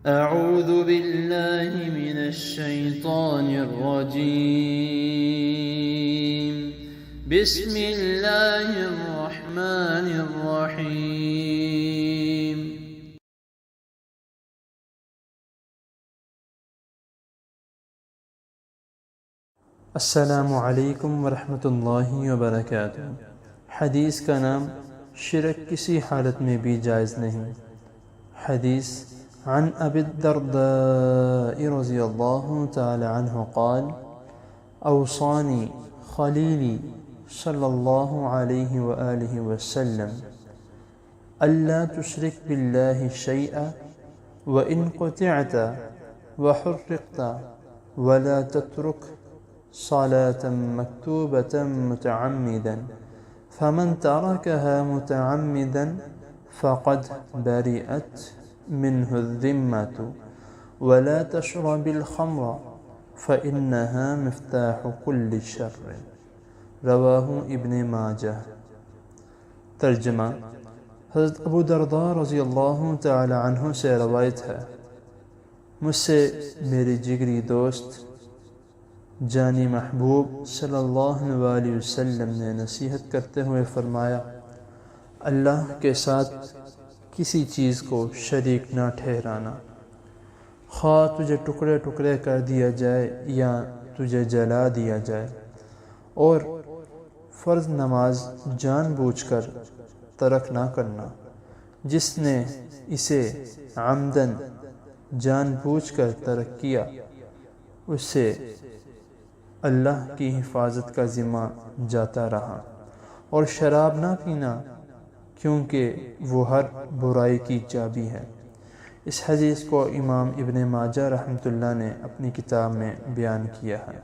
أعوذ بالله من الشيطان الرجيم بسم الله الرحمن الرحيم السلام علیکم ورحمۃ اللہ وبرکاتہ۔ حدیث کا نام شرک کسی حالت میں بھی جائز نہیں۔ حدیث عن ابی الدرداء رضی اللہ تعالی عنہ قال اوصانی خلیلی صلی اللہ علیہ وآلہ وسلم الا تشرک باللہ شیئا وإن قطعت وحرقت ولا تترك صلاة مكتوبة متعمدا فمن تركها متعمدا فقد برئت منه الذمة ولا تشرب الخمر فإنها مفتاح كل شر رواہ ابن ماجہ۔ ترجمہ: حضرت ابو درداء رضی اللہ تعالی عنہ سے روایت ہے، مجھ سے میری جگری دوست جانی محبوب صلی اللہ علیہ وسلم نے نصیحت کرتے ہوئے فرمایا، اللہ کے ساتھ کسی چیز کو شریک نہ ٹھہرانا، خواہ تجھے ٹکڑے ٹکڑے کر دیا جائے یا تجھے جلا دیا جائے، اور فرض نماز جان بوجھ کر ترک نہ کرنا، جس نے اسے عمدن جان بوجھ کر ترک کیا اس سے اللہ کی حفاظت کا ذمہ جاتا رہا، اور شراب نہ پینا کیونکہ وہ ہر برائی کی چابی ہے۔ اس حدیث کو امام ابن ماجہ رحمۃ اللہ نے اپنی کتاب میں بیان کیا ہے۔